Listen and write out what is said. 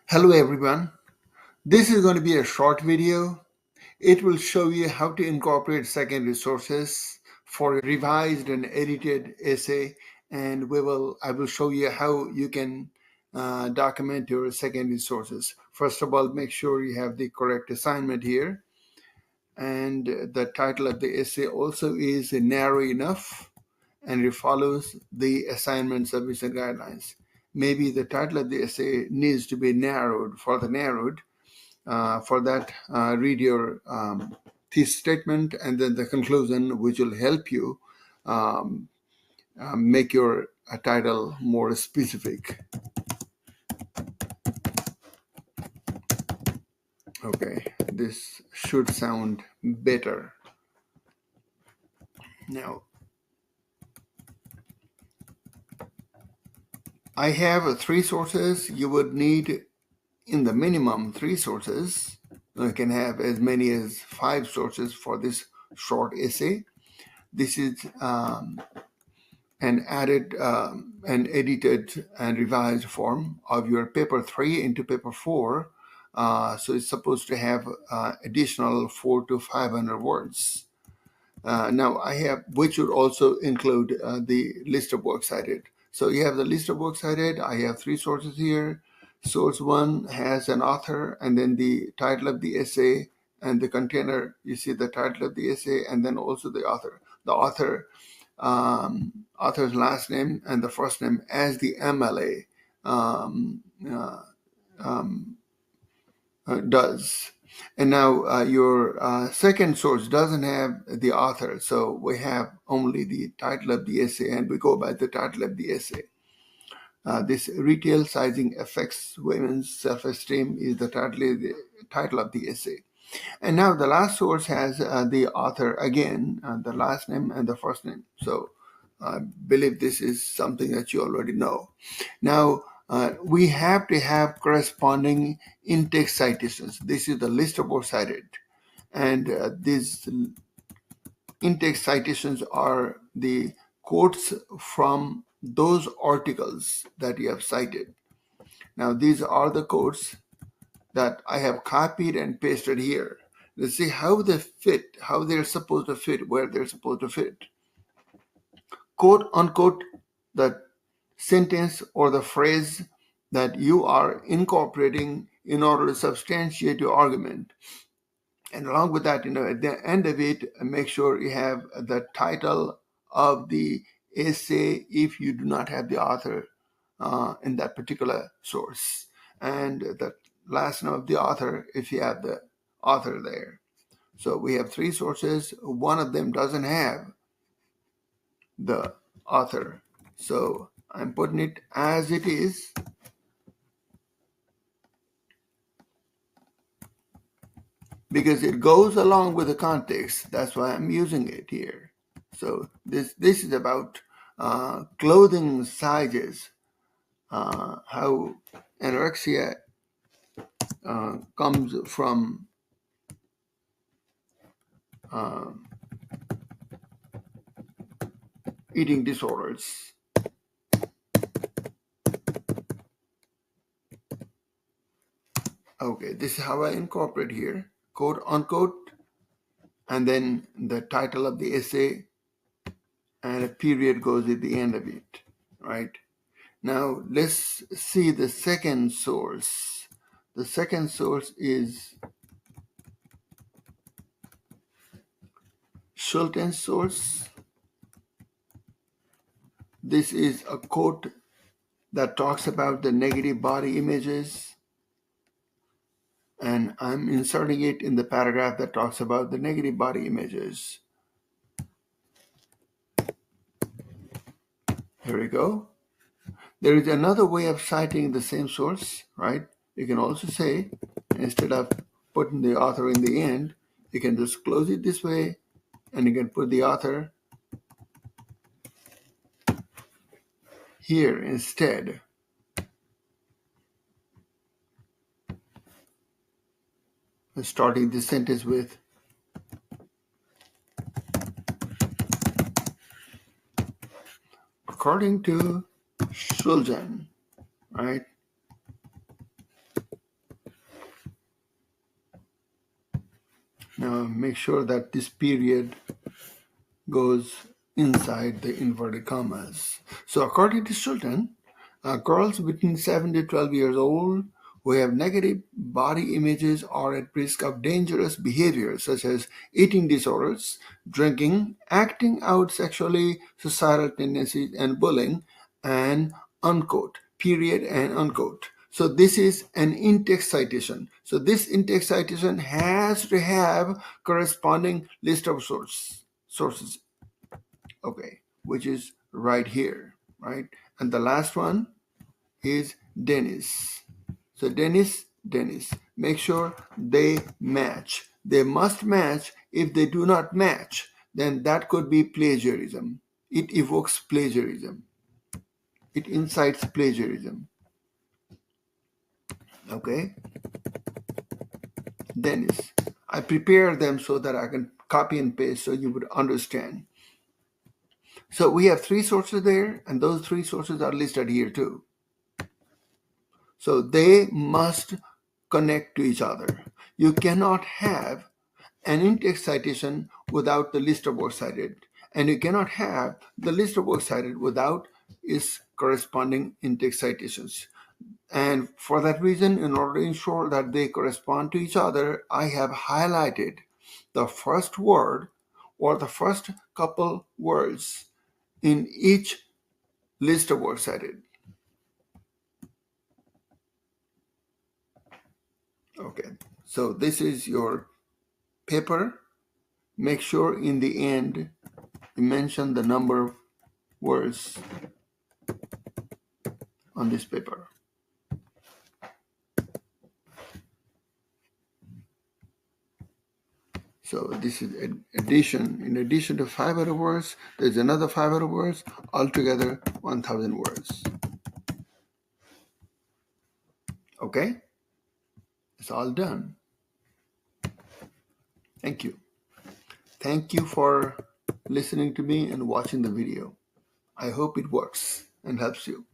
Hello everyone. This is going to be a short video. It will show you how to incorporate secondary sources for a revised and edited essay, and I will show you how you can document your secondary sources. First of all, make sure you have the correct assignment here, and the title of the essay also is narrow enough and it follows the assignment submission guidelines. Maybe the title of the essay needs to be narrowed. For that, read your thesis statement and then the conclusion, which will help you um, make your title more specific. Okay, this should sound better. Now, I have three sources. You would need in the minimum three sources. You can have as many as 5 sources for this short essay. This is an added and edited and revised form of your paper 3 into paper 4. So it's supposed to have additional 400 to 500 words. Now I have, which would also include the list of works cited. So you have the list of works cited. I have 3 sources here. Source 1 has an author and then the title of the essay and the container. You see the title of the essay and then also the author. The author's last name and the first name as the MLA does. And now your second source doesn't have the author, so we have only the title of the essay, and we go by the title of the essay. This retail sizing affects women's self-esteem is the title of the essay. And now the last source has the author again, the last name and the first name. So I believe this is something that you already know. Now, we have to have corresponding in-text citations. This is the list of works cited. And these in-text citations are the quotes from those articles that you have cited. Now, these are the quotes that I have copied and pasted here. Let's see how they fit, how they're supposed to fit, where they're supposed to fit. Quote unquote, the sentence or the phrase that you are incorporating in order to substantiate your argument. And along with that, at the end of it, make sure you have the title of the essay if you do not have the author in that particular source. And the last name of the author if you have the author there. So we have 3 sources. One of them doesn't have the author. So I'm putting it as it is. Because it goes along with the context. That's why I'm using it here. So this is about clothing sizes, how anorexia comes from eating disorders. Okay, this is how I incorporate here, quote unquote, and then the title of the essay, and a period goes at the end of it, right? Now let's see the second source. The second source is Schulten's source. This is a quote that talks about the negative body images, and I'm inserting it in the paragraph that talks about the negative body images. Here we go. There is another way of citing the same source, right? You can also say, instead of putting the author in the end, you can just close it this way, and you can put the author here instead. Starting this sentence with, according to Schulten, right? make sure that this period goes inside the inverted commas. So according to Sultan, girls between 7 to 12 years old who have negative body images are at risk of dangerous behaviors such as eating disorders, drinking, acting out sexually, suicidal tendencies, and bullying, and unquote, period and unquote. So this is an in-text citation. So this in-text citation has to have corresponding list of sources, okay, which is right here, right? And the last one is Dennis. So Dennis, make sure they match. They must match. If they do not match, then that could be plagiarism. It evokes plagiarism. It incites plagiarism. Okay? Dennis. I prepare them so that I can copy and paste so you would understand. So we have three sources there, and those three sources are listed here too. So they must connect to each other. You cannot have an in-text citation without the list of works cited, and you cannot have the list of works cited without its corresponding in-text citations. And for that reason, in order to ensure that they correspond to each other, I have highlighted the first word or the first couple words in each list of works cited. Okay, so this is your paper. Make sure in the end you mention the number of words on this paper. So this is addition. In addition to 500 words, there's another 500 words, altogether 1,000 words. Okay? It's all done. Thank you. Thank you for listening to me and watching the video. I hope it works and helps you.